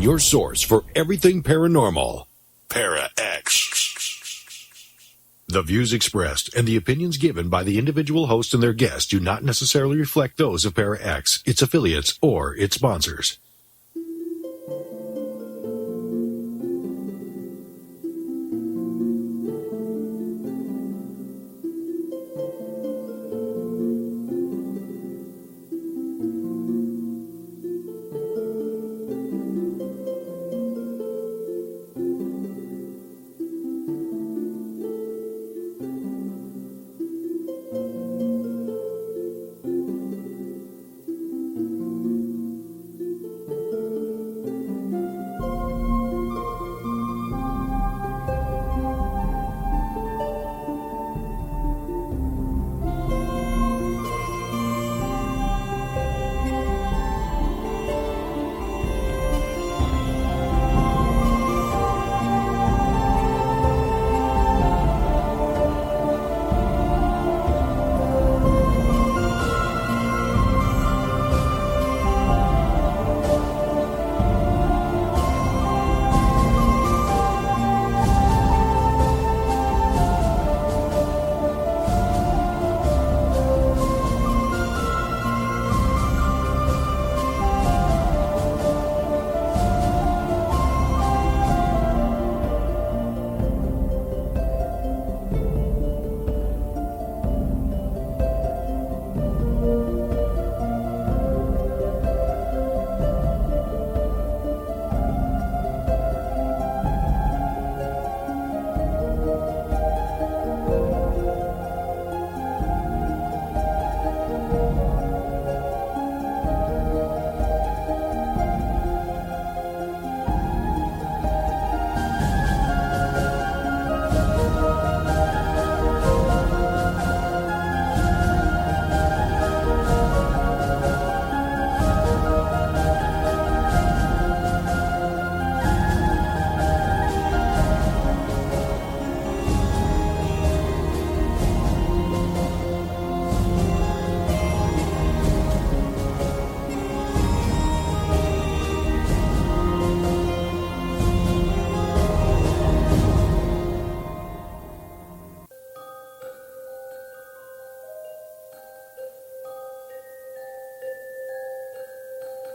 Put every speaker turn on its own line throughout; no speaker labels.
Your source for everything paranormal. Para X. The views expressed and the opinions given by the individual host and their guests do not necessarily reflect those of Para X, its affiliates, or its sponsors.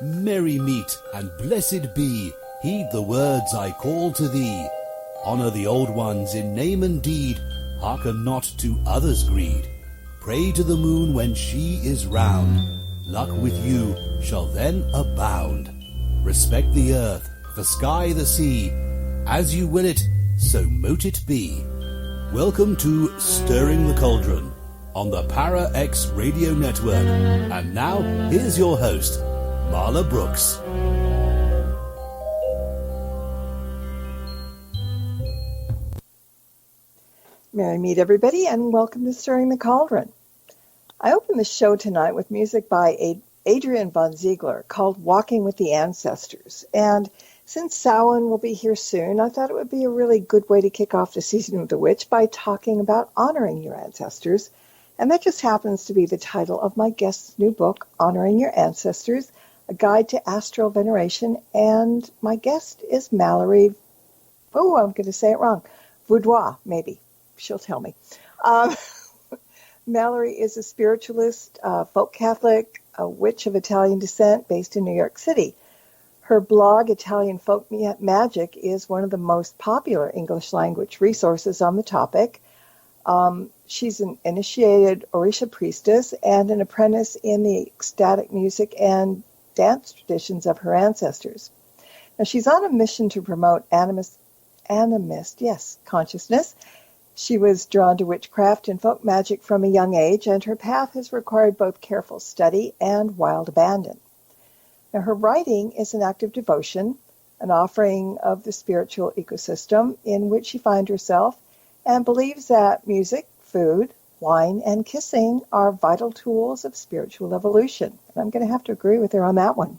Merry meet and blessed be, heed the words I call to thee. Honour the old ones in name and deed, hearken not to others' greed. Pray to the moon when she is round, luck with you shall then abound. Respect the earth, the sky, the sea, as you will it, so mote it be. Welcome to Stirring the Cauldron on the Para X Radio Network. And now, here's your host, Marla Brooks.
Merry meet, everybody, and welcome to Stirring the Cauldron. I open the show tonight with music by Adrian von Ziegler called Walking with the Ancestors. And since Samhain will be here soon, I thought it would be a really good way to kick off the season of the witch by talking about honoring your ancestors. And that just happens to be the title of my guest's new book, Honoring Your Ancestors, A Guide to Astral Veneration. And my guest is Mallorie, I'm going to say it wrong, Vaudoise, maybe. She'll tell me. Mallorie is a spiritualist, folk Catholic, a witch of Italian descent based in New York City. Her blog, Italian Folk Magic, is one of the most popular English language resources on the topic. She's an initiated Orisha priestess and an apprentice in the ecstatic music and dance traditions of her ancestors. Now, she's on a mission to promote animist consciousness. She was drawn to witchcraft and folk magic from a young age, and her path has required both careful study and wild abandon. Now, her writing is an act of devotion, an offering of the spiritual ecosystem in which she finds herself, and believes that music, food, wine, and kissing are vital tools of spiritual evolution. And I'm going to have to agree with her on that one.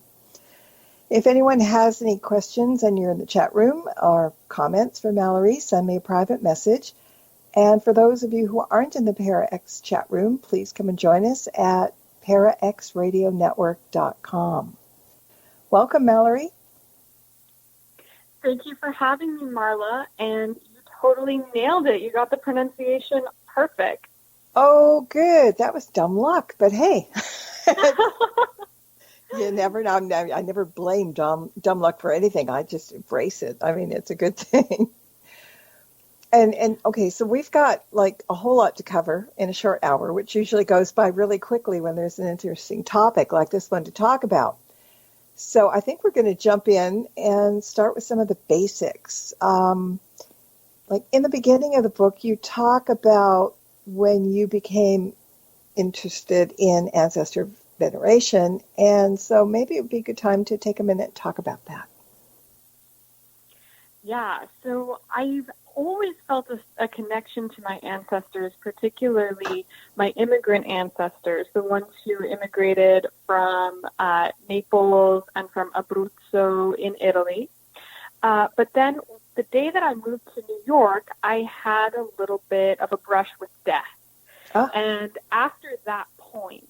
If anyone has any questions and you're in the chat room or comments for Mallorie, send me a private message. And for those of you who aren't in the ParaX chat room, please come and join us at paraxradionetwork.com. Welcome, Mallorie.
Thank you for having me, Marla. And you totally nailed it. You got the pronunciation perfect.
Oh, good. That was dumb luck, but hey, you never know. I never blame dumb luck for anything. I just embrace it. I mean, it's a good thing. And okay, so we've got like a whole lot to cover in a short hour, which usually goes by really quickly when there's an interesting topic like this one to talk about. So I think we're going to jump in and start with some of the basics. Like in the beginning of the book, you talk about when you became interested in ancestor veneration, and so maybe it would be a good time to take a minute and talk about that.
Yeah, so I've always felt a connection to my ancestors, particularly my immigrant ancestors, the ones who immigrated from Naples and from Abruzzo in Italy. But then the day that I moved to New York, I had a little bit of a brush with death. And after that point,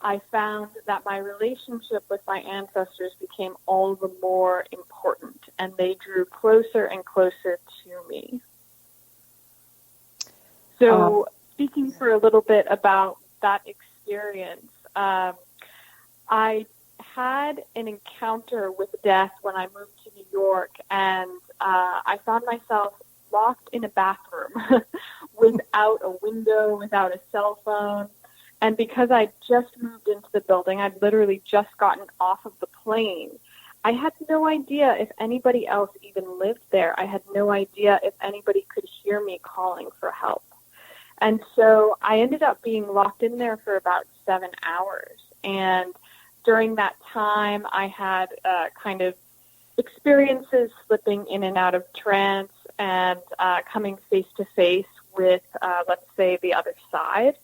I found that my relationship with my ancestors became all the more important, and they drew closer and closer to me. So speaking for a little bit about that experience, I had an encounter with death when I moved to New York, and I found myself locked in a bathroom without a window, without a cell phone. And because I'd just moved into the building, I'd literally just gotten off of the plane, I had no idea if anybody else even lived there. I had no idea if anybody could hear me calling for help. And so I ended up being locked in there for about 7 hours. And during that time, I had kind of experiences slipping in and out of trance and coming face to face with, let's say, the other side.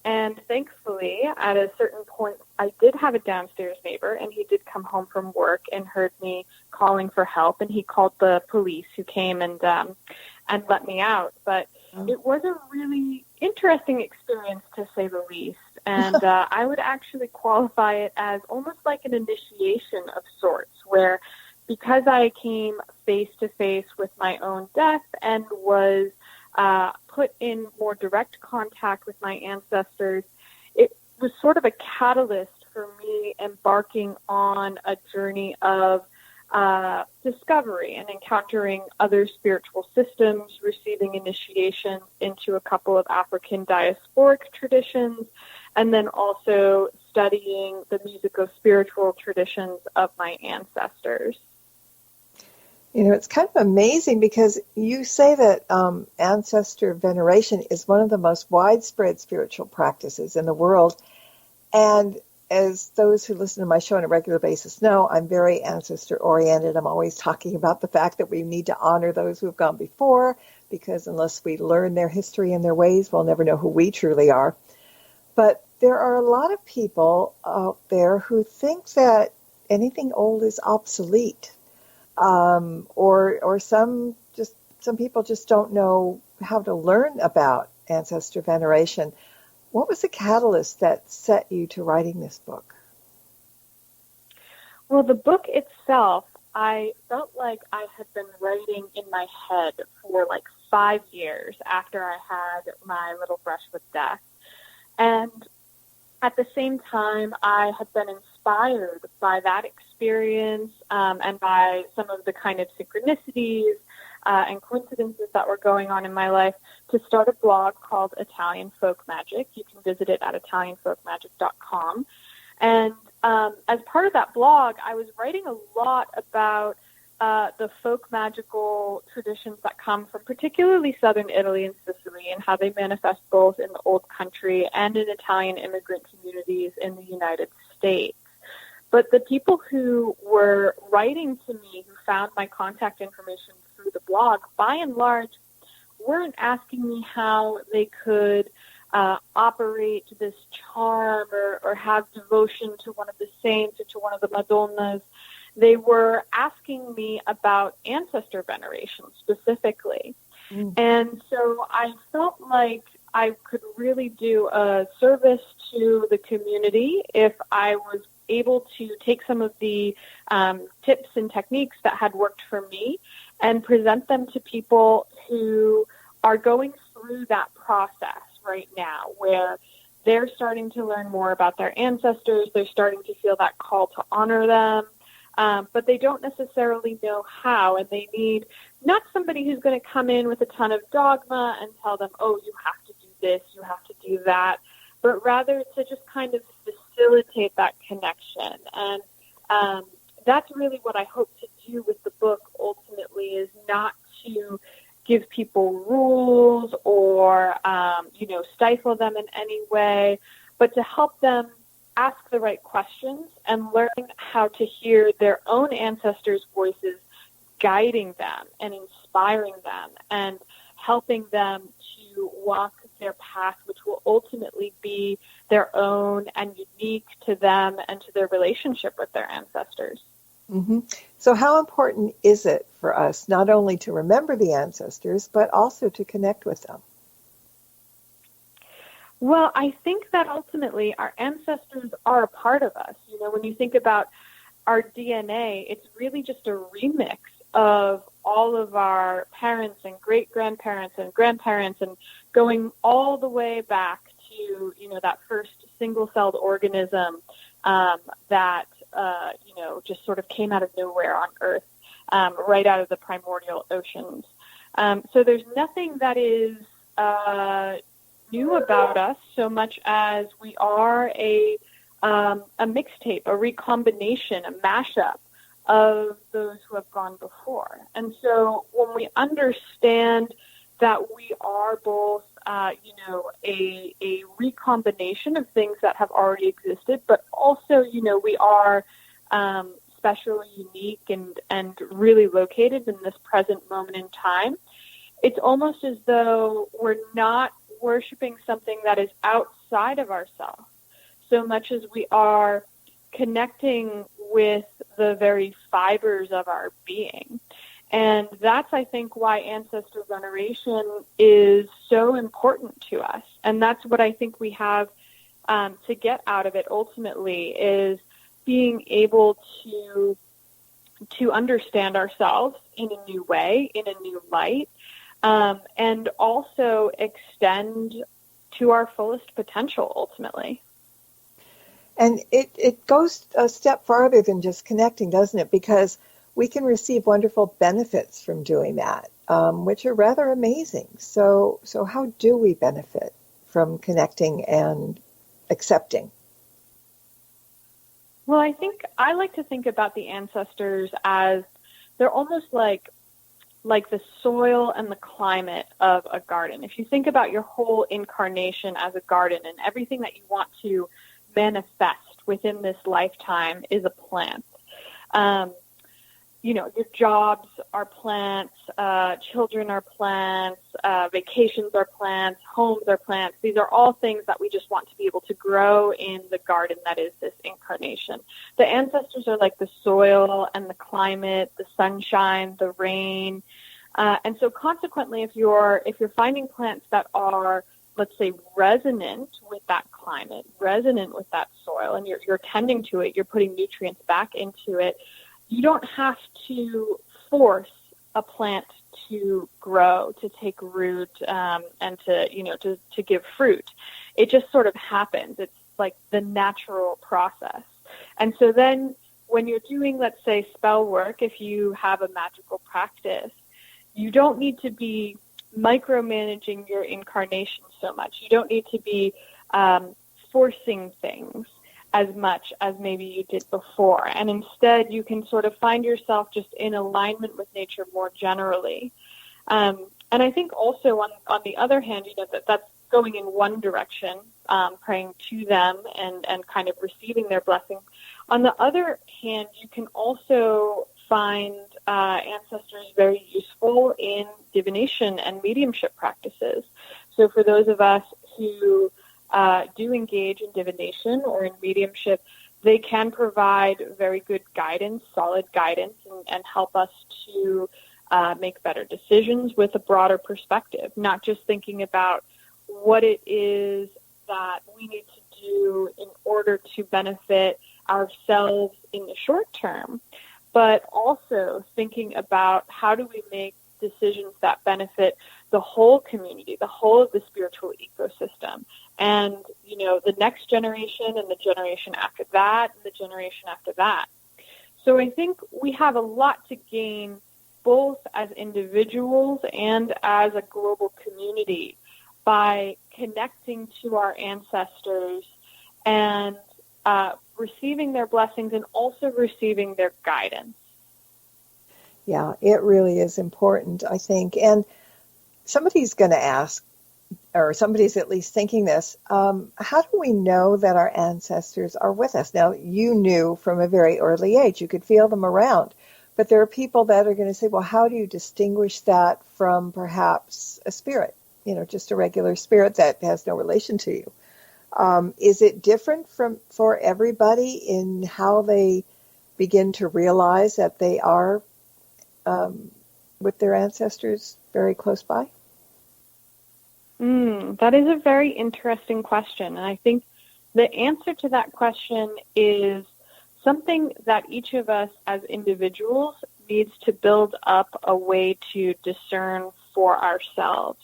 And thankfully, at a certain point, I did have a downstairs neighbor, and he did come home from work and heard me calling for help, and he called the police, who came and let me out. But it was a really interesting experience, to say the least, and I would actually qualify it as almost like an initiation of sorts, where because I came face to face with my own death and was put in more direct contact with my ancestors, it was sort of a catalyst for me embarking on a journey of discovery and encountering other spiritual systems, receiving initiation into a couple of African diasporic traditions, and then also studying the musico-spiritual traditions of my ancestors.
You know, it's kind of amazing because you say that ancestor veneration is one of the most widespread spiritual practices in the world. And as those who listen to my show on a regular basis know, I'm very ancestor-oriented. I'm always talking about the fact that we need to honor those who have gone before, because unless we learn their history and their ways, we'll never know who we truly are. But there are a lot of people out there who think that anything old is obsolete. Or some people just don't know how to learn about ancestor veneration. What was the catalyst that set you to writing this book?
Well, the book itself, I felt like I had been writing in my head for like 5 years after I had my little brush with death. And at the same time, I had been inspired by that experience and by some of the kind of synchronicities and coincidences that were going on in my life to start a blog called Italian Folk Magic. You can visit it at italianfolkmagic.com. And as part of that blog, I was writing a lot about the folk magical traditions that come from particularly southern Italy and Sicily, and how they manifest both in the Old Country and in Italian immigrant communities in the United States. But the people who were writing to me, who found my contact information through the blog, by and large, weren't asking me how they could operate this charm or have devotion to one of the saints or to one of the Madonnas. They were asking me about ancestor veneration specifically. And so I felt like I could really do a service to the community if I was able to take some of the tips and techniques that had worked for me and present them to people who are going through that process right now, where they're starting to learn more about their ancestors. They're starting to feel that call to honor them, but they don't necessarily know how, and they need not somebody who's going to come in with a ton of dogma and tell them, oh, you have to do this, you have to do that, but rather to just kind of facilitate that connection. And that's really what I hope to do with the book ultimately, is not to give people rules or, stifle them in any way, but to help them ask the right questions and learn how to hear their own ancestors' voices guiding them and inspiring them and helping them to walk their path, which will ultimately be their own and unique to them and to their relationship with their ancestors.
Mm-hmm. So how important is it for us not only to remember the ancestors, but also to connect with them?
Well, I think that ultimately our ancestors are a part of us. When you think about our DNA, it's really just a remix of all of our parents and great-grandparents and grandparents, and going all the way back to, that first single-celled organism that, just sort of came out of nowhere on Earth, right out of the primordial oceans. So there's nothing that is new about us so much as we are a mixtape, a recombination, a mashup of those who have gone before. And so when we understand that we are both, a recombination of things that have already existed, but also, we are special, unique, and really located in this present moment in time, it's almost as though we're not worshiping something that is outside of ourselves so much as we are connecting with the very fibers of our being. And that's, I think, why ancestor veneration is so important to us. And that's what I think we have to get out of it ultimately, is being able to understand ourselves in a new way, in a new light, and also extend to our fullest potential ultimately.
And it goes a step farther than just connecting, doesn't it? Because we can receive wonderful benefits from doing that, which are rather amazing. So how do we benefit from connecting and accepting?
Well, I like to think about the ancestors as they're almost like the soil and the climate of a garden. If you think about your whole incarnation as a garden, and everything that you want to manifest within this lifetime is a plant. Your jobs are plants, children are plants, vacations are plants, homes are plants. These are all things that we just want to be able to grow in the garden that is this incarnation. The ancestors are like the soil and the climate, the sunshine, the rain. And so consequently, if you're finding plants that are, let's say, resonant with that climate, resonant with that soil, and you're tending to it, you're putting nutrients back into it, you don't have to force a plant to grow, to take root, and to give fruit. It just sort of happens. It's like the natural process. And so then when you're doing, let's say, spell work, if you have a magical practice, you don't need to be micromanaging your incarnation so much. You don't need to be forcing things as much as maybe you did before. And instead, you can sort of find yourself just in alignment with nature more generally. And I think also on the other hand, that's going in one direction, praying to them and kind of receiving their blessing. On the other hand, you can also find ancestors very useful in divination and mediumship practices. So for those of us who do engage in divination or in mediumship, they can provide very good guidance, solid guidance, and help us to make better decisions with a broader perspective, not just thinking about what it is that we need to do in order to benefit ourselves in the short term, but also thinking about how do we make decisions that benefit the whole community, the whole of the spiritual ecosystem, and, the next generation and the generation after that and the generation after that. So I think we have a lot to gain both as individuals and as a global community by connecting to our ancestors and receiving their blessings and also receiving their guidance.
Yeah, it really is important, I think. And somebody's going to ask, or somebody's at least thinking this, how do we know that our ancestors are with us? Now, you knew from a very early age, you could feel them around. But there are people that are going to say, well, how do you distinguish that from perhaps a spirit, just a regular spirit that has no relation to you? Is it different for everybody in how they begin to realize that they are with their ancestors very close by?
That is a very interesting question. And I think the answer to that question is something that each of us as individuals needs to build up a way to discern for ourselves.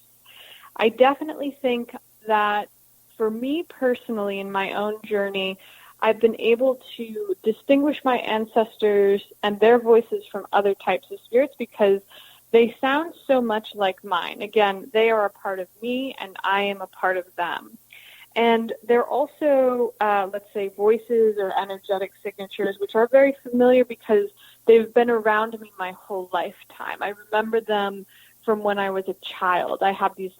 I definitely think that for me personally in my own journey, I've been able to distinguish my ancestors and their voices from other types of spirits because they sound so much like mine. Again, they are a part of me and I am a part of them. And they're also, let's say, voices or energetic signatures, which are very familiar because they've been around me my whole lifetime. I remember them from when I was a child. I have these,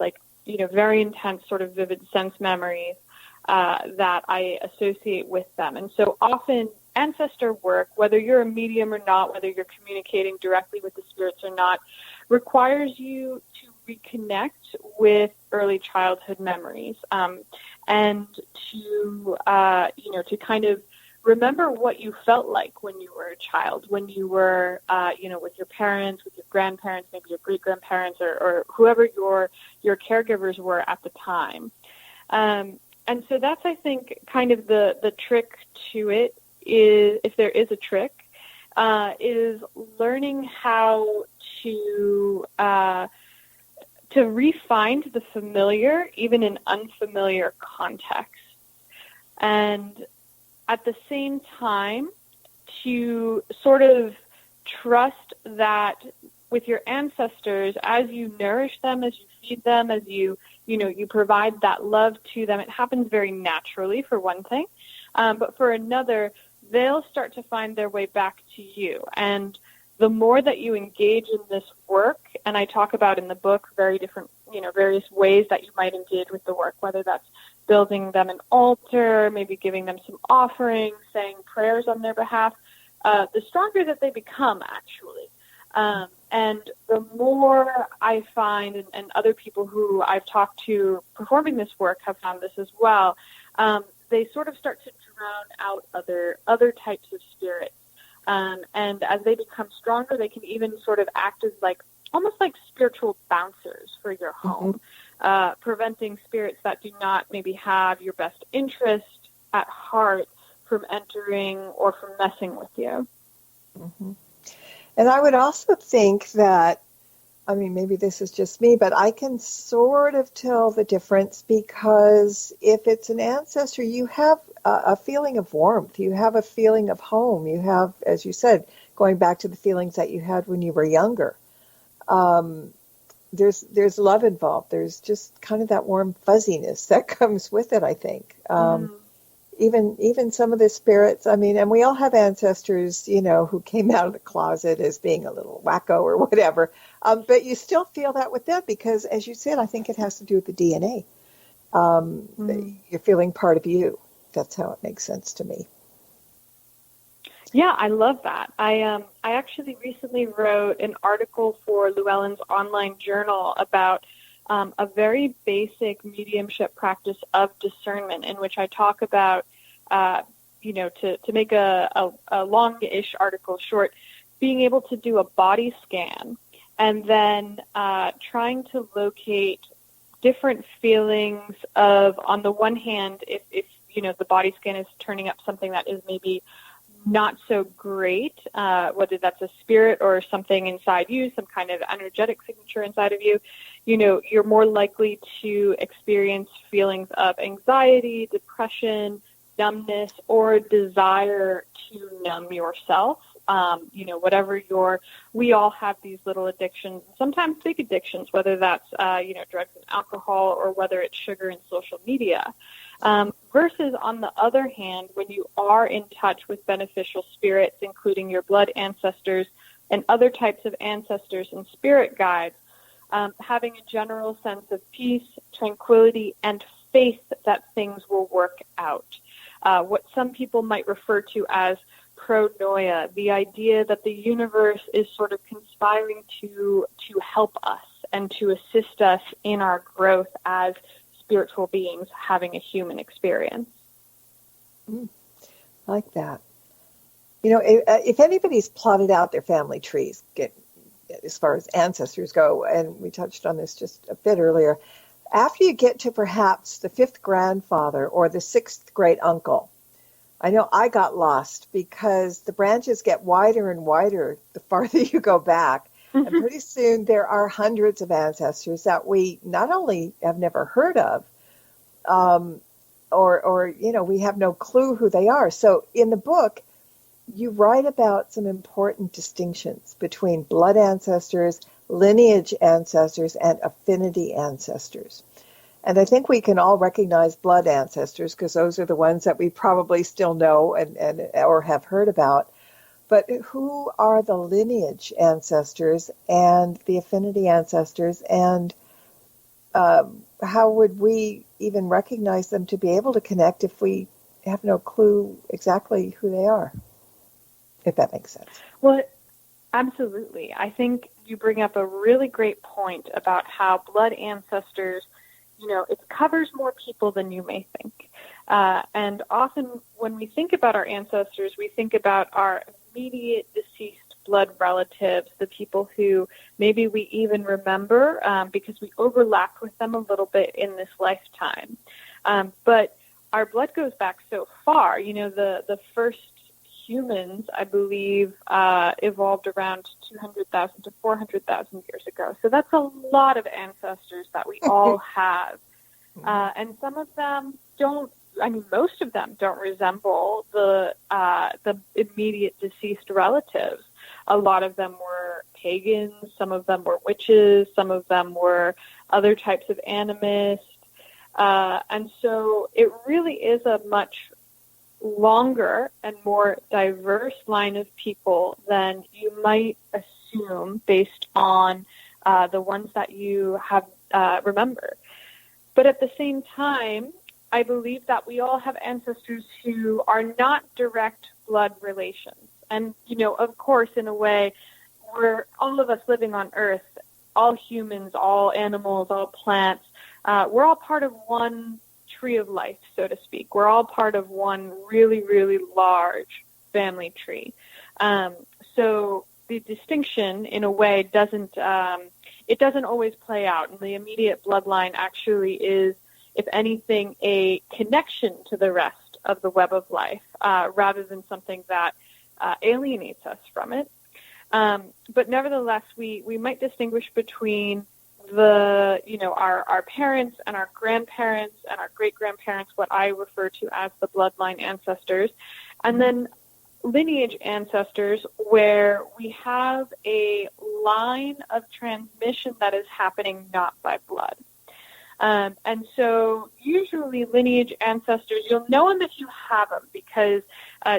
very intense sort of vivid sense memories that I associate with them. And so often ancestor work, whether you're a medium or not, whether you're communicating directly with the spirits or not, requires you to reconnect with early childhood memories and to, to kind of remember what you felt like when you were a child, when you were, with your parents, with your grandparents, maybe your great-grandparents or whoever your caregivers were at the time. And so that's, I think, kind of the trick to it is, if there is a trick, is learning how to re-find the familiar, even in unfamiliar contexts. And at the same time, to sort of trust that with your ancestors, as you nourish them, as you feed them, as you provide that love to them, it happens very naturally, for one thing. But for another, they'll start to find their way back to you. And the more that you engage in this work, and I talk about in the book various ways that you might engage with the work, whether that's building them an altar, maybe giving them some offerings, saying prayers on their behalf, the stronger that they become, actually. And the more I find, and other people who I've talked to performing this work have found this as well, they sort of start to drown out other types of spirits. And as they become stronger, they can even sort of act as almost like spiritual bouncers for your home, preventing spirits that do not maybe have your best interest at heart from entering or from messing with you.
Mm-hmm. And I would also think that, maybe this is just me, but I can sort of tell the difference because if it's an ancestor, you have a feeling of warmth. You have a feeling of home. You have, as you said, going back to the feelings that you had when you were younger. There's love involved. There's just kind of that warm fuzziness that comes with it, I think. Even some of the spirits, and we all have ancestors, who came out of the closet as being a little wacko or whatever. But you still feel that with them because, as you said, I think it has to do with the DNA. You're feeling part of you. That's how it makes sense to me.
Yeah, I love that. I actually recently wrote an article for Llewellyn's online journal about a very basic mediumship practice of discernment, in which I talk about, to make a long-ish article short, being able to do a body scan and then trying to locate different feelings of, on the one hand, if the body scan is turning up something that is maybe not so great, whether that's a spirit or something inside you, some kind of energetic signature inside of you, you're more likely to experience feelings of anxiety, depression, numbness, or desire to numb yourself. Whatever we all have these little addictions, sometimes big addictions, whether that's, drugs and alcohol, or whether it's sugar and social media. Versus, on the other hand, when you are in touch with beneficial spirits, including your blood ancestors and other types of ancestors and spirit guides, having a general sense of peace, tranquility, and faith that things will work out. What some people might refer to as pronoia, the idea that the universe is sort of conspiring to help us and to assist us in our growth as spiritual beings having a human experience.
I like that. If anybody's plotted out their family trees, as far as ancestors go, and we touched on this just a bit earlier, after you get to perhaps the fifth grandfather or the sixth great uncle, I know I got lost because the branches get wider and wider the farther you go back. And pretty soon there are hundreds of ancestors that we not only have never heard of, or we have no clue who they are. So in the book, you write about some important distinctions between blood ancestors, lineage ancestors, and affinity ancestors. And I think we can all recognize blood ancestors because those are the ones that we probably still know and or have heard about. But who are the lineage ancestors and the affinity ancestors, and how would we even recognize them to be able to connect if we have no clue exactly who they are, if that makes sense?
Well, absolutely. I think you bring up a really great point about how blood ancestors, it covers more people than you may think. And often when we think about our ancestors, we think about our immediate deceased blood relatives, the people who maybe we even remember because we overlapped with them a little bit in this lifetime. But our blood goes back so far. The first humans, I believe, evolved around 200,000 to 400,000 years ago. So that's a lot of ancestors that we all have. And some of them most of them don't resemble the immediate deceased relatives. A lot of them were pagans, some of them were witches, some of them were other types of animists. And so it really is a much longer and more diverse line of people than you might assume based on the ones that you have remember. But at the same time, I believe that we all have ancestors who are not direct blood relations. And, of course, in a way, we're all of us living on Earth, all humans, all animals, all plants, we're all part of one tree of life, so to speak. We're all part of one really, really large family tree. So the distinction, in a way, doesn't always play out. And the immediate bloodline actually is, if anything, a connection to the rest of the web of life, rather than something that alienates us from it. But nevertheless, we might distinguish between our parents and our grandparents and our great-grandparents, what I refer to as the bloodline ancestors, and then lineage ancestors, where we have a line of transmission that is happening not by blood. And so usually lineage ancestors, you'll know them if you have them, because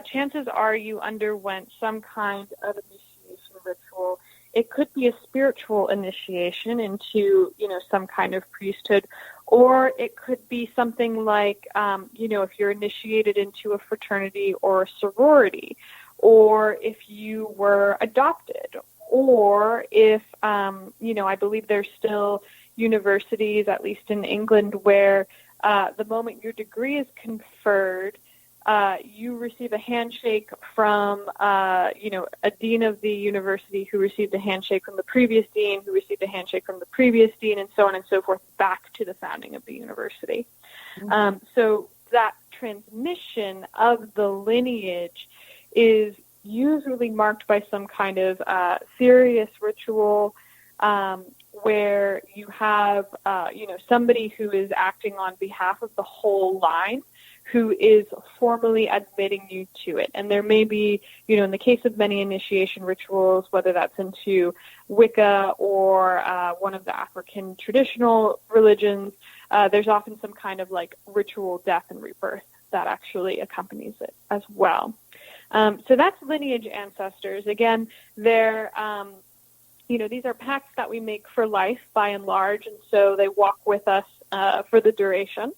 chances are you underwent some kind of initiation ritual. It could be a spiritual initiation into, some kind of priesthood, or it could be something like, if you're initiated into a fraternity or a sorority, or if you were adopted, or if, I believe there's still universities, at least in England, where the moment your degree is conferred, you receive a handshake from, a dean of the university who received a handshake from the previous dean, who received a handshake from the previous dean, and so on and so forth, back to the founding of the university. So that transmission of the lineage is usually marked by some kind of serious ritual where you have, somebody who is acting on behalf of the whole line who is formally admitting you to it. And there may be, in the case of many initiation rituals, whether that's into Wicca or one of the African traditional religions, there's often some kind of like ritual death and rebirth that actually accompanies it as well. So that's lineage ancestors. Again, they're, these are pacts that we make for life by and large, and so they walk with us for the duration.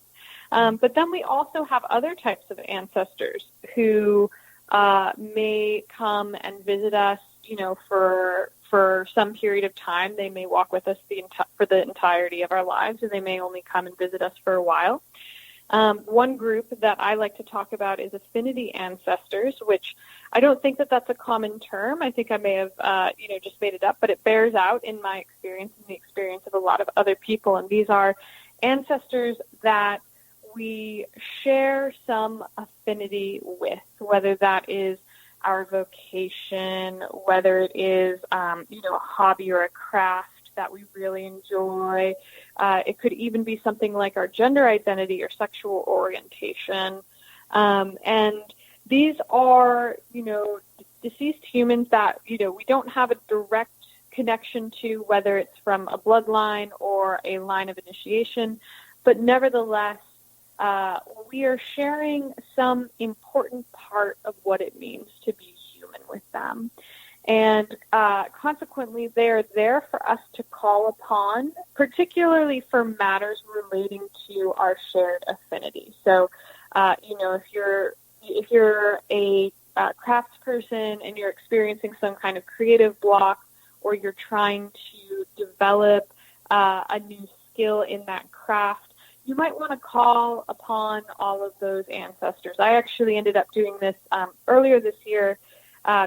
But then we also have other types of ancestors who may come and visit us, for some period of time. They may walk with us for the entirety of our lives, and they may only come and visit us for a while. One group that I like to talk about is affinity ancestors, which I don't think that that's a common term. I think I may have, just made it up, but it bears out in my experience and the experience of a lot of other people. And these are ancestors that we share some affinity with, whether that is our vocation, whether it is, a hobby or a craft that we really enjoy. It could even be something like our gender identity or sexual orientation. And these are, deceased humans that, we don't have a direct connection to, whether it's from a bloodline or a line of initiation, but nevertheless, we are sharing some important part of what it means to be human with them. And consequently, they're there for us to call upon, particularly for matters relating to our shared affinity. So, if you're a crafts person and you're experiencing some kind of creative block, or you're trying to develop a new skill in that craft, you might want to call upon all of those ancestors. I actually ended up doing this earlier this year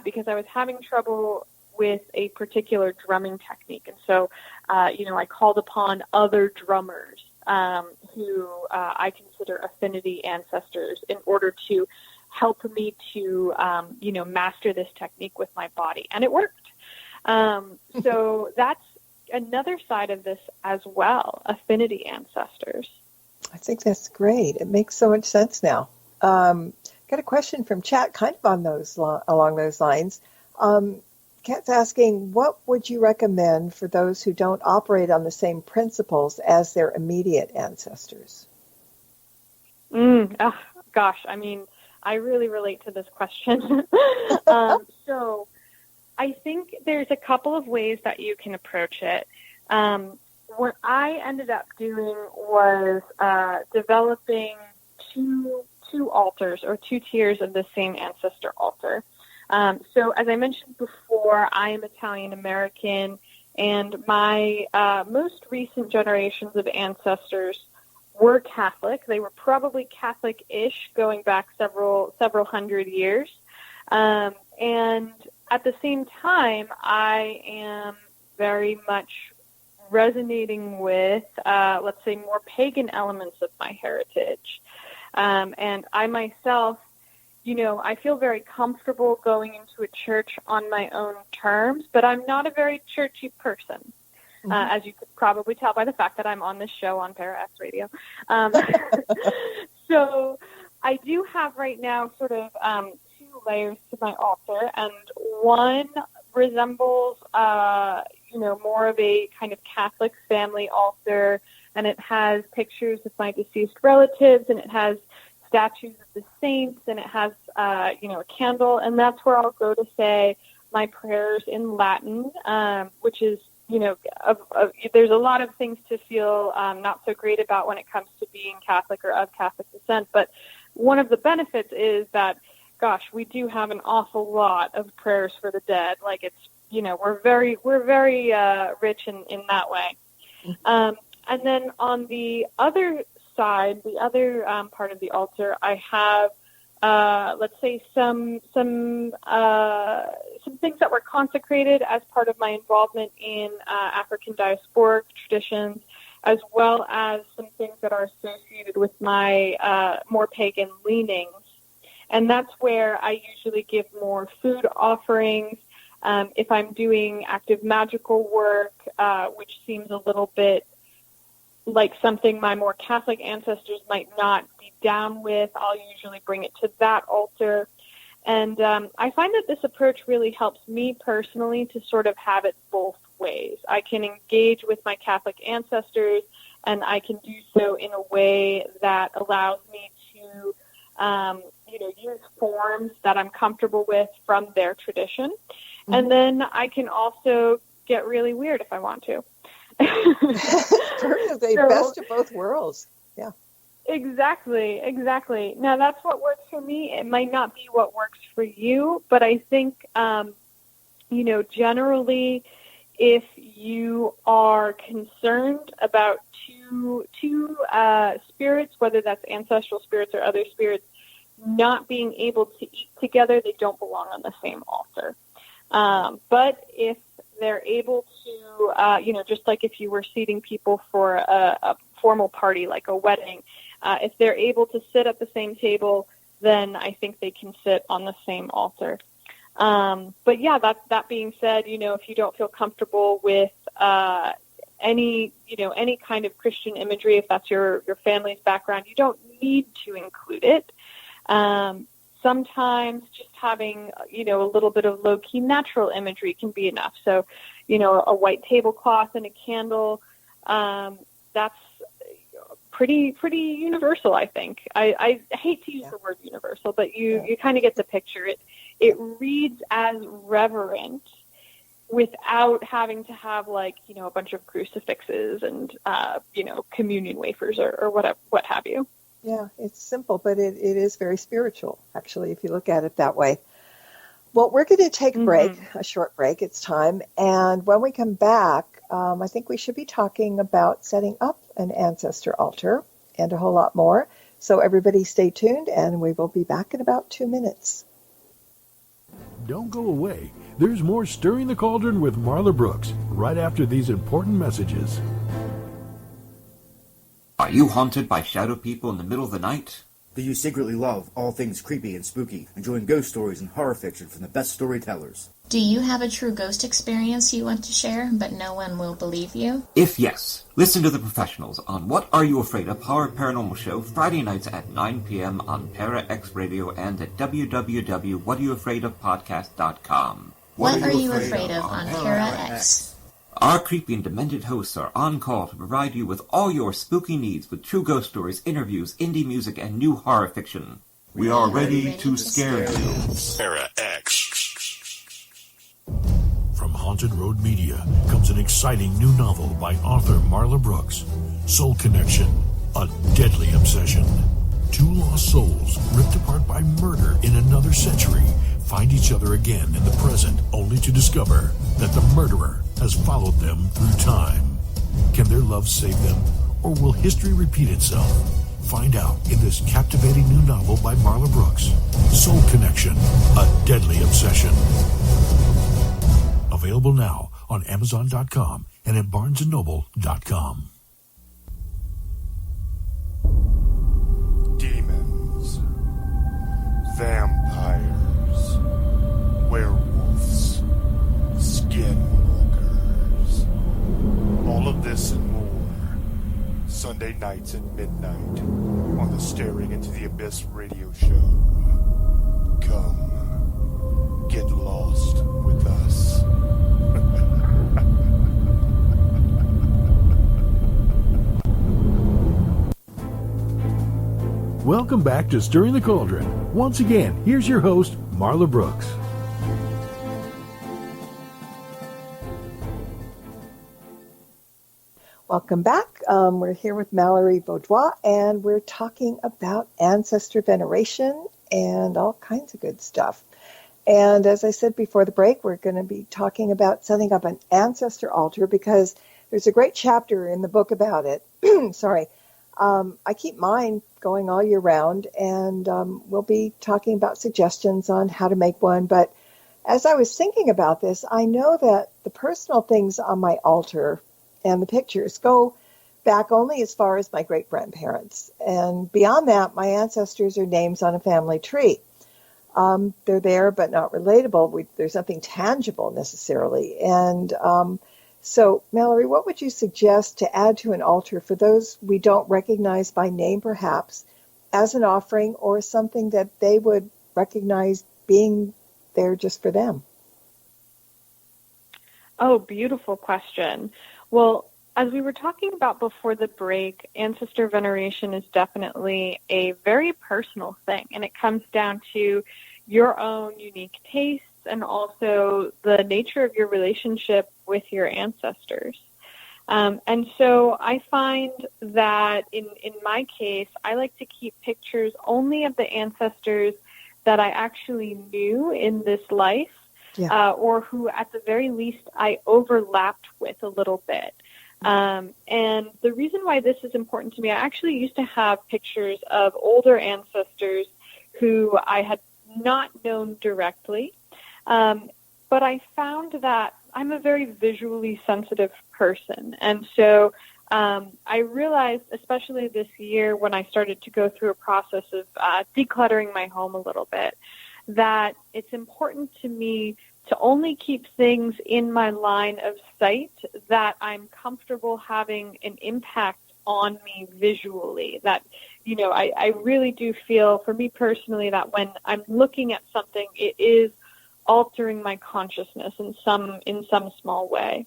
because I was having trouble with a particular drumming technique. And so, I called upon other drummers who I consider affinity ancestors in order to help me to, master this technique with my body. And it worked. So that's another side of this as well, affinity ancestors.
I think that's great. It makes so much sense now. Got a question from chat kind of on along those lines. Kat's asking, what would you recommend for those who don't operate on the same principles as their immediate ancestors?
Gosh, I mean, I really relate to this question. So I think there's a couple of ways that you can approach it. What I ended up doing was developing two altars or two tiers of the same ancestor altar. So as I mentioned before, I am Italian American, and my most recent generations of ancestors were Catholic. They were probably Catholic-ish, going back several hundred years. And at the same time, I am very much resonating with, let's say, more pagan elements of my heritage. And I myself, I feel very comfortable going into a church on my own terms, but I'm not a very churchy person, as you could probably tell by the fact that I'm on this show on Para X Radio. So I do have right now sort of two layers to my altar, and one resembles, more of a kind of Catholic family altar, and it has pictures of my deceased relatives, and it has statues of the saints, and it has, a candle, and that's where I'll go to say my prayers in Latin, which is, there's a lot of things to feel not so great about when it comes to being Catholic or of Catholic descent, but one of the benefits is that, gosh, we do have an awful lot of prayers for the dead. Like, it's, we're very rich in that way. And then on the other side, the other part of the altar, I have, let's say, some things that were consecrated as part of my involvement in African diasporic traditions. as well as some things that are associated with my more pagan leanings. And that's where I usually give more food offerings. If I'm doing active magical work, which seems a little bit like something my more Catholic ancestors might not be down with, I'll usually bring it to that altar. And I find that this approach really helps me personally to sort of have it both ways. I can engage with my Catholic ancestors, and I can do so in a way that allows me to use forms that I'm comfortable with from their tradition. Mm-hmm. And then I can also get really weird if I want to.
Sort of the best of both worlds. Yeah.
Exactly. Now, that's what works for me. It might not be what works for you, but I think, generally, if you are concerned about two spirits, whether that's ancestral spirits or other spirits, not being able to eat together, they don't belong on the same altar. But if they're able to, just like if you were seating people for a formal party like a wedding, if they're able to sit at the same table, then I think they can sit on the same altar. But yeah, that being said, if you don't feel comfortable with any kind of Christian imagery, if that's your family's background, you don't need to include it. Sometimes just having, a little bit of low-key natural imagery can be enough. So, a white tablecloth and a candle, that's pretty universal, I think. I hate to use the word universal, but you kind of get the picture. It reads as reverent without having to have a bunch of crucifixes and, communion wafers or what have you.
Yeah, it's simple, but it is very spiritual, actually, if you look at it that way. Well, we're going to take a short break. It's time. And when we come back, I think we should be talking about setting up an ancestor altar and a whole lot more. So everybody stay tuned, and we will be back in about 2 minutes.
Don't go away. There's more Stirring the Cauldron with Marla Brooks right after these important messages.
Are you haunted by shadow people in the middle of the night?
Do you secretly love all things creepy and spooky, enjoying ghost stories and horror fiction from the best storytellers?
Do you have a true ghost experience you want to share, but no one will believe you?
If yes, listen to the professionals on What Are You Afraid Of? Horror Paranormal Show Friday nights at 9 p.m. on Para X Radio and at www.whatayouafraidofpodcast.com.
What Are You Afraid Of on Para X?
Our creepy and demented hosts are on call to provide you with all your spooky needs with true ghost stories, interviews, indie music, and new horror fiction. We are ready to scare you.
Para X. From Haunted Road Media comes an exciting new novel by author Marla Brooks. Soul Connection, a deadly obsession. Two lost souls, ripped apart by murder in another century, find each other again in the present, only to discover that the murderer has followed them through time. Can their love save them, or will history repeat itself? Find out in this captivating new novel by Marla Brooks, Soul Connection, a deadly obsession. Available now on Amazon.com and at BarnesandNoble.com.
Demons, vampires, werewolves, skinwalkers, all of this and more, Sunday nights at midnight on the Staring Into the Abyss radio show. Come, get lost with us.
Welcome back to Stirring the Cauldron. Once again, here's your host, Marla Brooks.
Welcome back. We're here with Mallorie Vaudoise, and we're talking about ancestor veneration and all kinds of good stuff. And as I said before the break, we're going to be talking about setting up an ancestor altar because there's a great chapter in the book about it. Sorry. I keep mine going all year round, and we'll be talking about suggestions on how to make one. But as I was thinking about this, I know that the personal things on my altar and the pictures go back only as far as my great-grandparents. And beyond that, my ancestors are names on a family tree. They're there, but not relatable. There's nothing tangible necessarily. And so, Mallorie, what would you suggest to add to an altar for those we don't recognize by name, perhaps, as an offering or something that they would recognize being there just for them?
Oh, beautiful question. Well, as we were talking about before the break, ancestor veneration is definitely a very personal thing, and it comes down to your own unique tastes and also the nature of your relationship with your ancestors. And so I find that in my case, I like to keep pictures only of the ancestors that I actually knew in this life, or who at the very least I overlapped with a little bit. And the reason why this is important to me, I actually used to have pictures of older ancestors who I had not known directly, but I found that I'm a very visually sensitive person. And so I realized, especially this year when I started to go through a process of decluttering my home a little bit, that it's important to me to only keep things in my line of sight that I'm comfortable having an impact on me visually. That, you know, I really do feel, for me personally, that when I'm looking at something, it is altering my consciousness in some small way.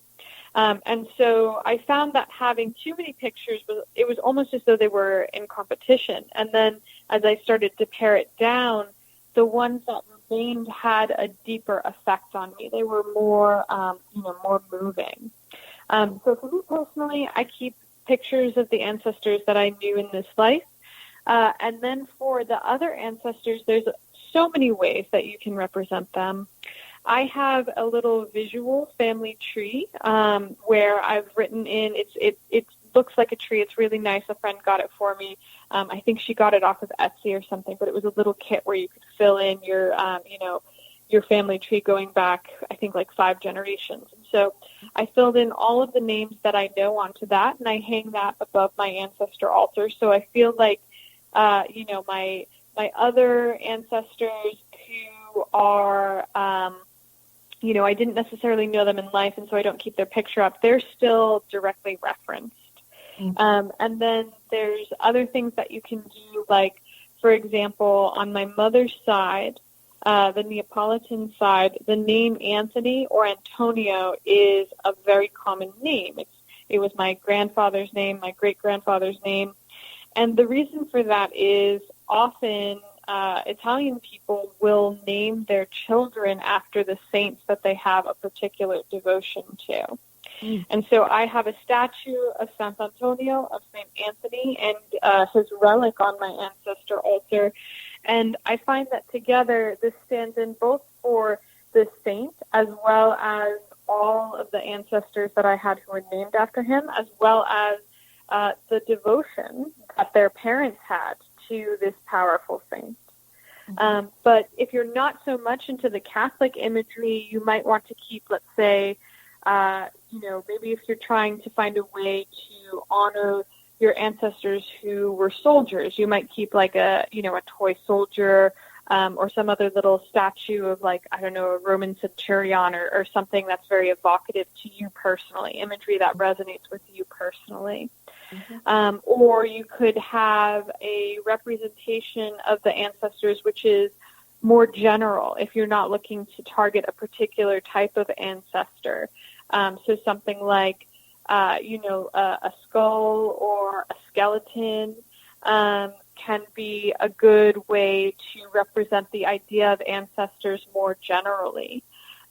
And so I found that having too many pictures, it was almost as though they were in competition. And then as I started to pare it down, the ones that remained had a deeper effect on me. They were more, more moving. So for me personally, I keep pictures of the ancestors that I knew in this life. And then for the other ancestors, there's so many ways that you can represent them. I have a little visual family tree where I've written in, it looks like a tree. It's really nice. A friend got it for me. I think she got it off of Etsy or something, but it was a little kit where you could fill in your, your family tree going back, I think, like 5 generations. And so I filled in all of the names that I know onto that, and I hang that above my ancestor altar. So I feel like, my other ancestors who are, I didn't necessarily know them in life, and so I don't keep their picture up. They're still directly referenced. Mm-hmm. And then there's other things that you can do, like, for example, on my mother's side, the Neapolitan side, the name Anthony or Antonio is a very common name. It was my grandfather's name, my great-grandfather's name. And the reason for that is often Italian people will name their children after the saints that they have a particular devotion to. Mm. And so I have a statue of Sant'Antonio, of St. Anthony, and his relic on my ancestor altar. And I find that together this stands in both for the saint as well as all of the ancestors that I had who were named after him, as well as the devotion that their parents had to this powerful saint. Mm-hmm. But if you're not so much into the Catholic imagery, you might want to keep, let's say, maybe if you're trying to find a way to honor your ancestors who were soldiers, you might keep like a toy soldier, or some other little statue of, like, I don't know, a Roman centurion or something that's very evocative to you personally, imagery that resonates with you personally. Mm-hmm. Or you could have a representation of the ancestors which is more general if you're not looking to target a particular type of ancestor. So something like, a skull or a skeleton can be a good way to represent the idea of ancestors more generally.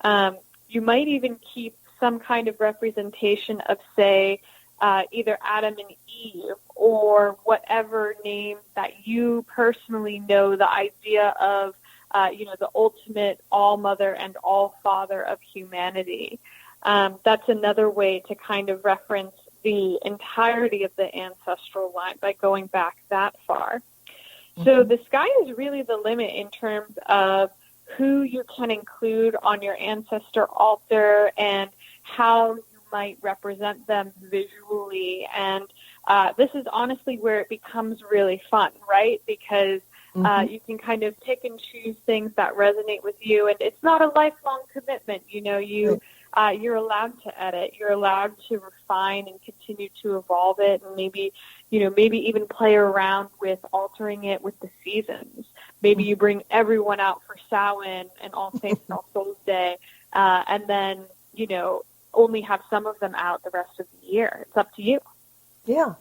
You might even keep some kind of representation of, say, either Adam and Eve or whatever name that you personally know, the idea of, the ultimate all-mother and all-father of humanity. That's another way to kind of reference the entirety of the ancestral line by going back that far. Mm-hmm. So the sky is really the limit in terms of who you can include on your ancestor altar and how you might represent them visually. And this is honestly where it becomes really fun, right? Because you can kind of pick and choose things that resonate with you, and it's not a lifelong commitment. You know, you're allowed to edit, you're allowed to refine and continue to evolve it, and maybe even play around with altering it with the seasons. Maybe you bring everyone out for Samhain and All Saints and All Souls Day, and then, only have some of them out the rest of the year. It's up to you.
Yeah,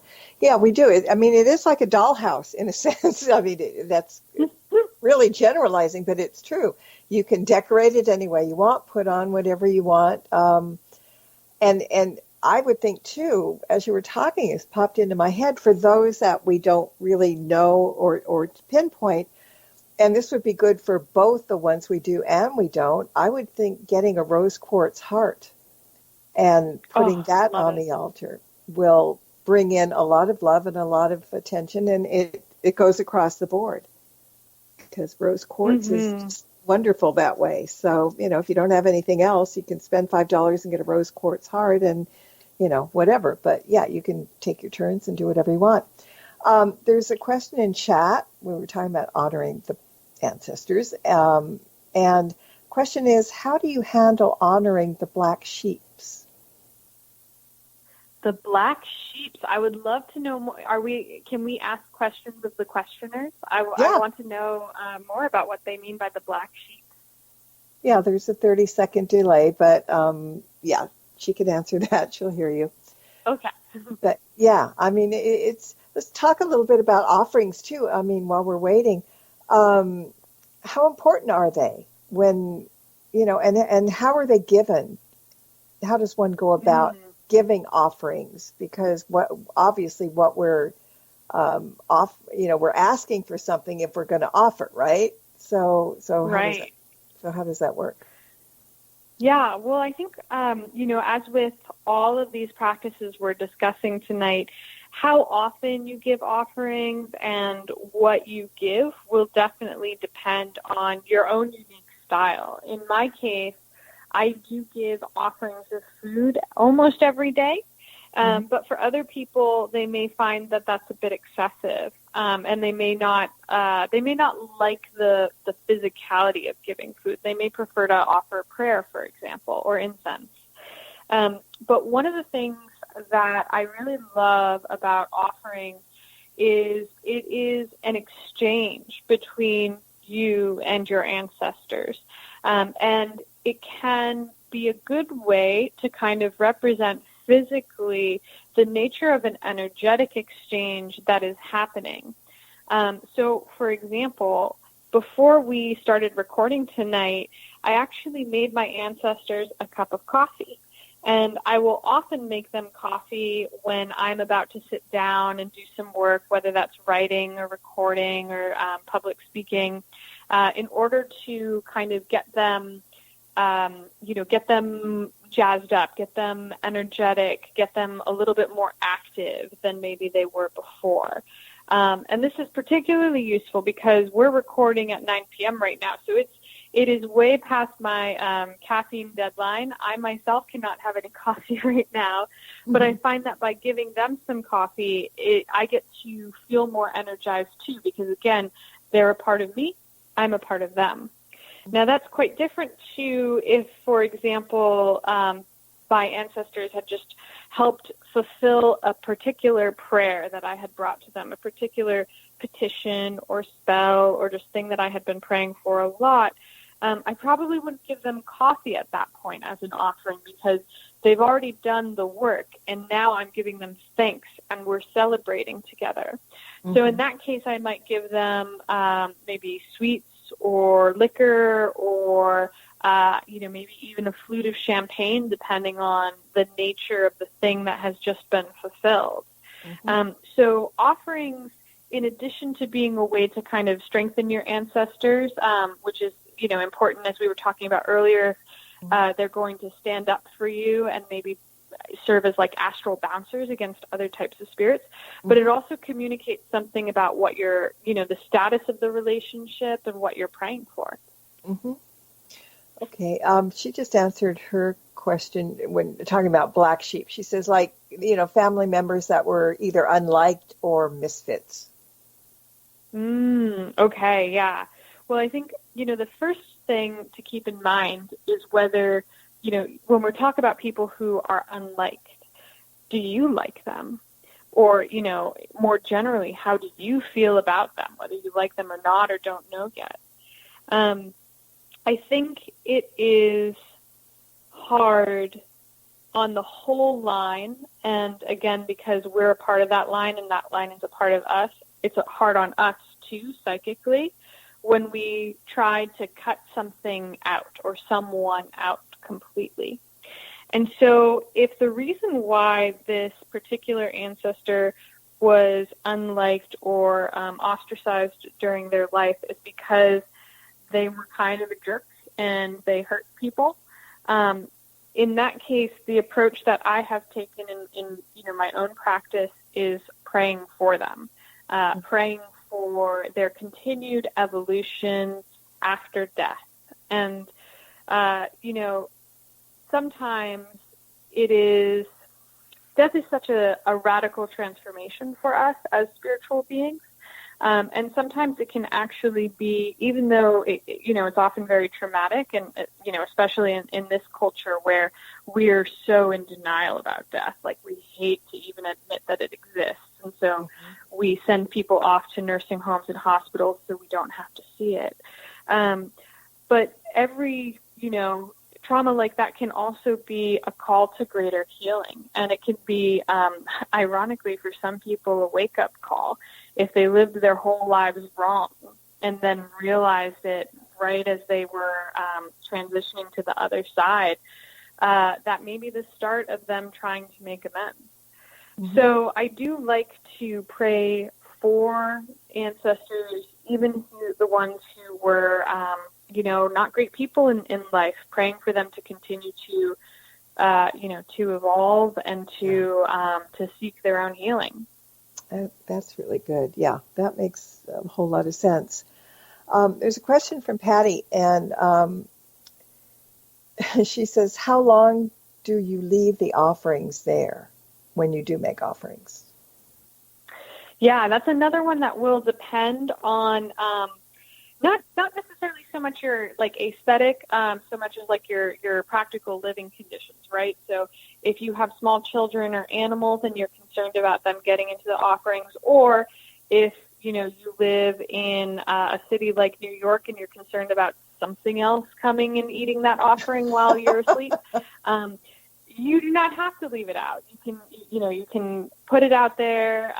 we do. I mean, it is like a dollhouse in a sense. I mean, that's really generalizing, but it's true. You can decorate it any way you want, put on whatever you want. And I would think, too, as you were talking, it's popped into my head, for those that we don't really know or pinpoint, and this would be good for both the ones we do and we don't, I would think getting a rose quartz heart and putting that on the altar will bring in a lot of love and a lot of attention, and it goes across the board, because rose quartz is wonderful that way. So, if you don't have anything else, you can spend $5 and get a rose quartz heart and, whatever. But yeah, you can take your turns and do whatever you want. There's a question in chat. We were talking about honoring the ancestors. And question is, how do you handle honoring the black sheeps?
The black sheeps. I would love to know more. Can we ask questions of the questioners? I want to know more about what they mean by the black sheep.
Yeah, there's a 30-second delay, but yeah, she can answer that. She'll hear you.
Okay.
But yeah, I mean, let's talk a little bit about offerings too. I mean, while we're waiting, how important are they when, and how are they given? How does one go about giving offerings? Because what we're we're asking for something if we're going to offer, right? So how does that work?
Yeah, well, I think, as with all of these practices we're discussing tonight, how often you give offerings and what you give will definitely depend on your own unique style. In my case, I do give offerings of food almost every day, but for other people, they may find that that's a bit excessive, and they may not like the physicality of giving food. They may prefer to offer prayer, for example, or incense. But one of the things that I really love about offerings is it is an exchange between you and your ancestors, and it can be a good way to kind of represent physically the nature of an energetic exchange that is happening. So, for example, before we started recording tonight, I actually made my ancestors a cup of coffee. And I will often make them coffee when I'm about to sit down and do some work, whether that's writing or recording or public speaking, in order to kind of get them jazzed up, get them energetic, get them a little bit more active than maybe they were before. And this is particularly useful because we're recording at 9 p.m. right now, so it is way past my caffeine deadline. I myself cannot have any coffee right now, but I find that by giving them some coffee, I get to feel more energized too, because again, they're a part of me, I'm a part of them. Now that's quite different to if, for example, my ancestors had just helped fulfill a particular prayer that I had brought to them, a particular petition or spell or just thing that I had been praying for a lot. I probably wouldn't give them coffee at that point as an offering because they've already done the work, and now I'm giving them thanks, and we're celebrating together. So in that case, I might give them maybe sweets or liquor or, maybe even a flute of champagne, depending on the nature of the thing that has just been fulfilled. So offerings, in addition to being a way to kind of strengthen your ancestors, which is, important, as we were talking about earlier, they're going to stand up for you and maybe serve as like astral bouncers against other types of spirits. But it also communicates something about what the status of the relationship and what you're praying for.
Okay. She just answered her question when talking about black sheep. She says, like, family members that were either unliked or misfits.
Okay, yeah. Well, I think, the first thing to keep in mind is whether, when we talk about people who are unliked, do you like them? Or, more generally, how do you feel about them, whether you like them or not or don't know yet? I think it is hard on the whole line, and again, because we're a part of that line and that line is a part of us, it's hard on us too, psychically, when we try to cut something out or someone out completely. And so if the reason why this particular ancestor was unliked or ostracized during their life is because they were kind of a jerk and they hurt people, in that case, the approach that I have taken in my own practice is praying for them, praying for their continued evolution after death. And, sometimes death is such a radical transformation for us as spiritual beings. And sometimes it can actually be, even though it's often very traumatic, and especially in this culture where we're so in denial about death, like we hate to even admit that it exists, and so we send people off to nursing homes and hospitals so we don't have to see it. But every trauma like that can also be a call to greater healing, and it can be, ironically, for some people, a wake-up call. If they lived their whole lives wrong and then realized it right as they were transitioning to the other side, that may be the start of them trying to make amends. Mm-hmm. So I do like to pray for ancestors, even the ones who were, not great people in life, praying for them to continue to, to evolve and to seek their own healing.
That's really good. Yeah, that makes a whole lot of sense. There's a question from Patty, and she says, how long do you leave the offerings there when you do make offerings?
Yeah, that's another one that will depend on not necessarily so much your like aesthetic, so much as like your practical living conditions, right? So if you have small children or animals and you're concerned about them getting into the offerings, or if you live in a city like New York and you're concerned about something else coming and eating that offering while you're asleep, you do not have to leave it out. You can put it out there.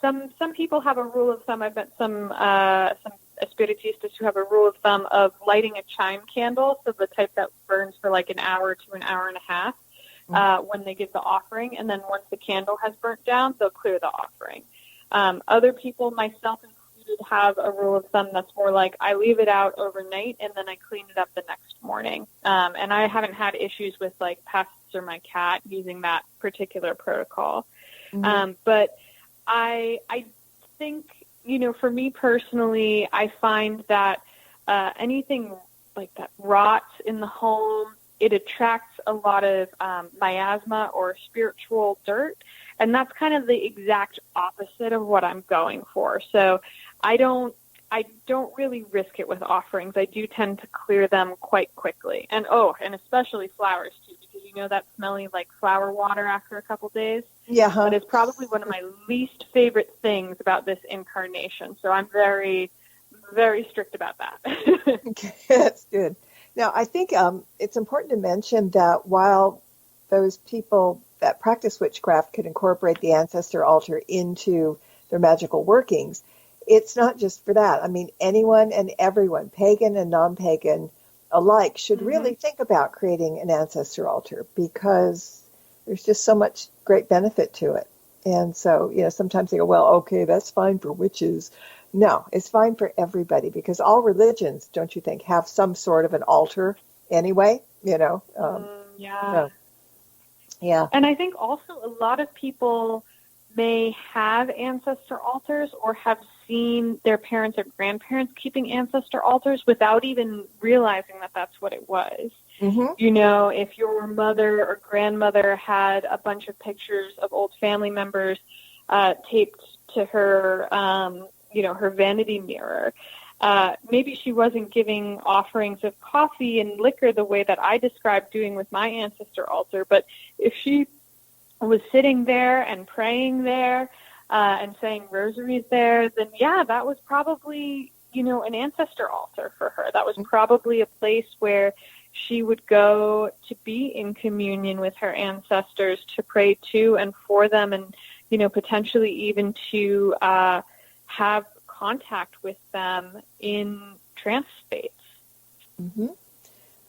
Some people have a rule of thumb. I've met some spiritistas who have a rule of thumb of lighting a chime candle, so the type that burns for like an hour to an hour and a half when they give the offering, and then once the candle has burnt down, they'll clear the offering. Other people, myself included, have a rule of thumb that's more like I leave it out overnight and then I clean it up the next morning. And I haven't had issues with like pests or my cat using that particular protocol. Mm-hmm. But I think, for me personally, I find that anything like that rots in the home, it attracts a lot of miasma or spiritual dirt, and that's kind of the exact opposite of what I'm going for. So I don't really risk it with offerings. I do tend to clear them quite quickly, and especially flowers too, because that smelly like flower water after a couple days. Yeah, that is probably one of my least favorite things about this incarnation. So I'm very, very strict about that.
Okay, that's good. Now, I think it's important to mention that while those people that practice witchcraft could incorporate the ancestor altar into their magical workings, it's not just for that. I mean, anyone and everyone, pagan and non-pagan alike, should really think about creating an ancestor altar, because there's just so much great benefit to it. And so, sometimes they go, well, okay, that's fine for witches. No, it's fine for everybody, because all religions, don't you think, have some sort of an altar anyway,
Yeah.
So, yeah.
And I think also a lot of people may have ancestor altars or have seen their parents or grandparents keeping ancestor altars without even realizing that that's what it was.
Mm-hmm.
You know, if your mother or grandmother had a bunch of pictures of old family members taped to her, her vanity mirror, maybe she wasn't giving offerings of coffee and liquor the way that I described doing with my ancestor altar, but if she was sitting there and praying there and saying rosaries there, then yeah, that was probably, an ancestor altar for her. That was probably a place where she would go to be in communion with her ancestors, to pray to and for them, and, potentially even to have contact with them in trance states.
Mm-hmm.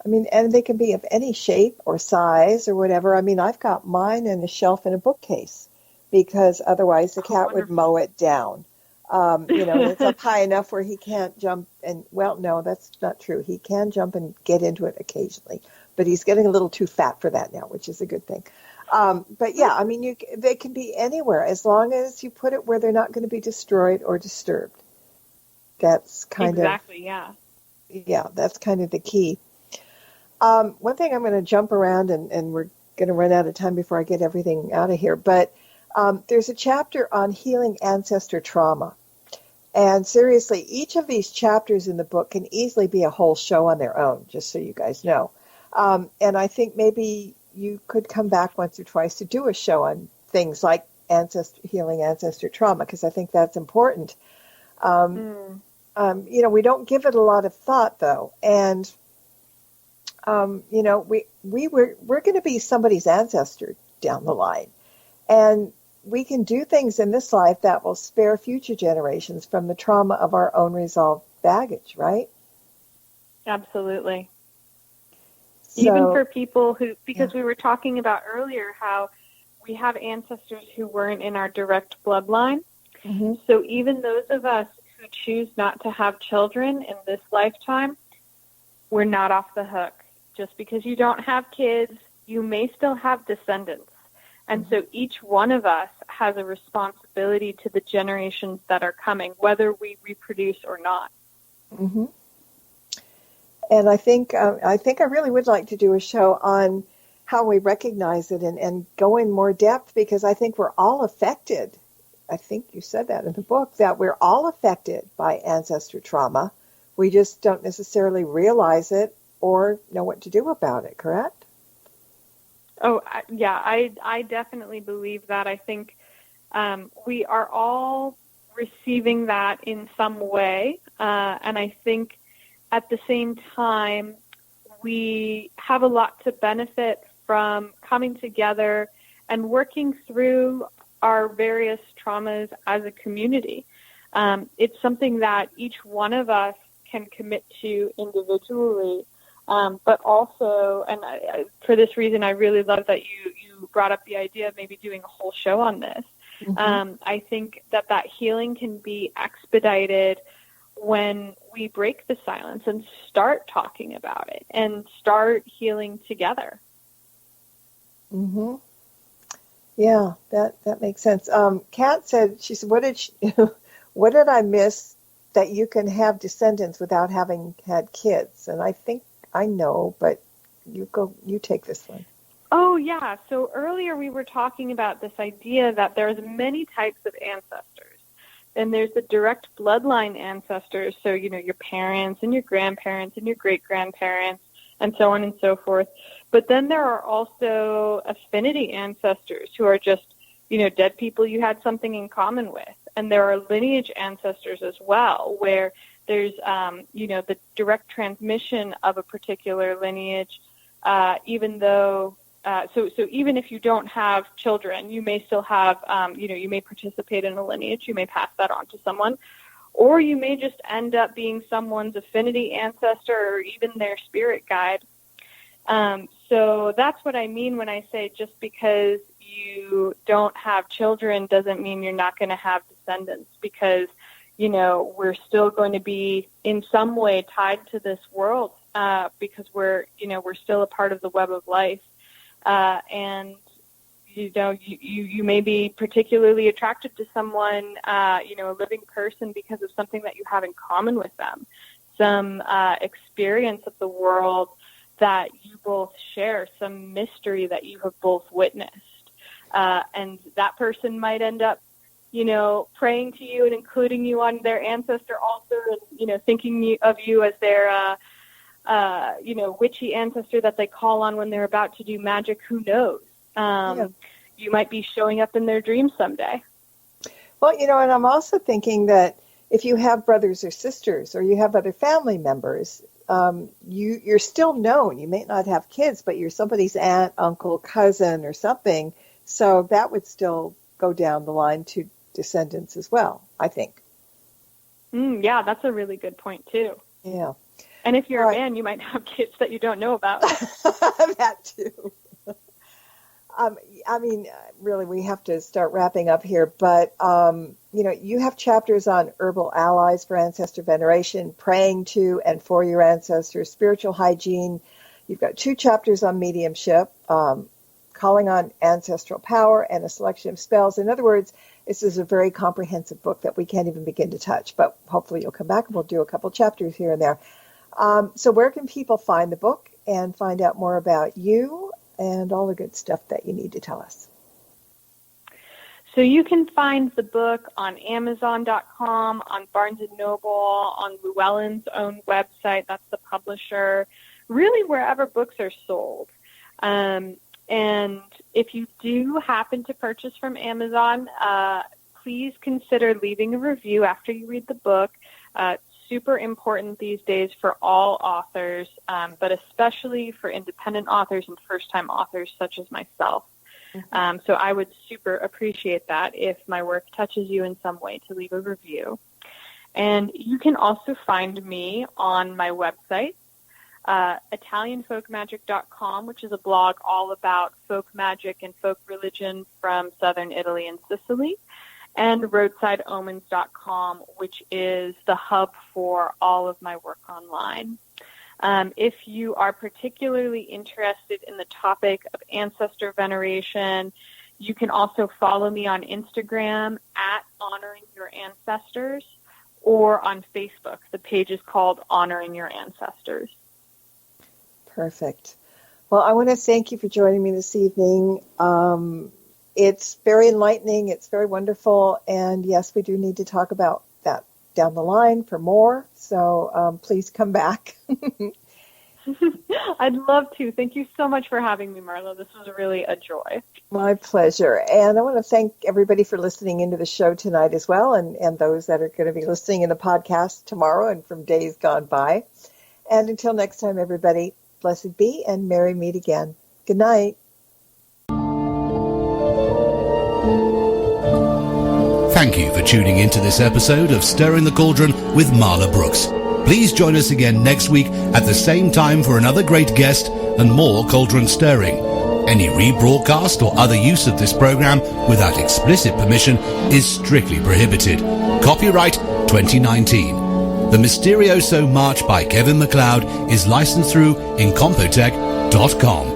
I mean, and they can be of any shape or size or whatever. I mean, I've got mine in a shelf in a bookcase because otherwise the cat would mow it down. It's up high enough where he can't jump and, well, no, that's not true. He can jump and get into it occasionally, but he's getting a little too fat for that now, which is a good thing. But yeah, I mean, they can be anywhere as long as you put it where they're not going to be destroyed or disturbed. That's kind
Yeah,
that's kind of the key. One thing, I'm going to jump around and we're going to run out of time before I get everything out of here, but there's a chapter on healing ancestor trauma. And seriously, each of these chapters in the book can easily be a whole show on their own, just so you guys know. And I think maybe you could come back once or twice to do a show on things like healing ancestor trauma, because I think that's important. We don't give it a lot of thought, though. And, we're going to be somebody's ancestor down the line. And we can do things in this life that will spare future generations from the trauma of our own resolved baggage, right?
Absolutely.
So,
even for people who, because we were talking about earlier how we have ancestors who weren't in our direct bloodline.
Mm-hmm.
So even those of us who choose not to have children in this lifetime, we're not off the hook. Just because you don't have kids, you may still have descendants. And so each one of us has a responsibility to the generations that are coming, whether we reproduce or not.
Mm-hmm. And I think I really would like to do a show on how we recognize it and go in more depth, because I think we're all affected. I think you said that in the book, that we're all affected by ancestor trauma. We just don't necessarily realize it or know what to do about it, correct?
Oh, yeah, I definitely believe that. I think we are all receiving that in some way. And I think at the same time, we have a lot to benefit from coming together and working through our various traumas as a community. It's something that each one of us can commit to individually. But also, and for this reason, I really love that you brought up the idea of maybe doing a whole show on this. Mm-hmm. I think that healing can be expedited when we break the silence and start talking about it and start healing together.
Mm-hmm. Yeah, that makes sense. Kat said, she said, what did I miss that you can have descendants without having had kids? And I think I know, but you take this one.
Oh, yeah. So earlier we were talking about this idea that there's many types of ancestors. And there's the direct bloodline ancestors, so, your parents and your grandparents and your great-grandparents and so on and so forth. But then there are also affinity ancestors who are just, dead people you had something in common with. And there are lineage ancestors as well, where there's, the direct transmission of a particular lineage, even though, so even if you don't have children, you may still have, you may participate in a lineage, you may pass that on to someone, or you may just end up being someone's affinity ancestor or even their spirit guide. So that's what I mean when I say just because you don't have children doesn't mean you're not going to have descendants, because we're still going to be in some way tied to this world because we're still a part of the web of life. And, you may be particularly attracted to someone, a living person, because of something that you have in common with them, some experience of the world that you both share, some mystery that you have both witnessed. And that person might end up, praying to you and including you on their ancestor altar, and, thinking of you as their, witchy ancestor that they call on when they're about to do magic. Who knows? You might be showing up in their dreams someday.
Well, and I'm also thinking that if you have brothers or sisters, or you have other family members, you're still known. You may not have kids, but you're somebody's aunt, uncle, cousin, or something. So that would still go down the line to descendants as well, I think.
Yeah, that's a really good point, too.
Yeah.
And if you're a man, you might have kids that you don't know about.
That, too. Really, we have to start wrapping up here, but, you have chapters on herbal allies for ancestor veneration, praying to and for your ancestors, spiritual hygiene. You've got 2 chapters on mediumship, calling on ancestral power, and a selection of spells. In other words, this is a very comprehensive book that we can't even begin to touch, but hopefully you'll come back and we'll do a couple chapters here and there. So where can people find the book and find out more about you and all the good stuff that you need to tell us?
So you can find the book on Amazon.com, on Barnes & Noble, on Llewellyn's own website. That's the publisher. Really wherever books are sold. And if you do happen to purchase from Amazon, please consider leaving a review after you read the book. Super important these days for all authors, but especially for independent authors and first-time authors such as myself. So I would super appreciate that if my work touches you in some way, to leave a review. And you can also find me on my website, ItalianFolkMagic.com, which is a blog all about folk magic and folk religion from southern Italy and Sicily, and RoadsideOmens.com, which is the hub for all of my work online. If you are particularly interested in the topic of ancestor veneration, you can also follow me on Instagram at Honoring Your Ancestors, or on Facebook. The page is called Honoring Your Ancestors.
Perfect. Well, I want to thank you for joining me this evening. It's very enlightening. It's very wonderful. And yes, we do need to talk about that down the line for more. So please come back.
I'd love to. Thank you so much for having me, Marla. This was really a joy.
My pleasure. And I want to thank everybody for listening into the show tonight as well, and those that are going to be listening in the podcast tomorrow and from days gone by. And until next time, everybody, blessed be and merry meet again. Good night.
Thank you for tuning into this episode of Stirring the Cauldron with Marla Brooks. Please join us again next week at the same time for another great guest and more cauldron stirring. Any rebroadcast or other use of this program without explicit permission is strictly prohibited. Copyright 2019. The Mysterioso March by Kevin MacLeod is licensed through Incompetech.com.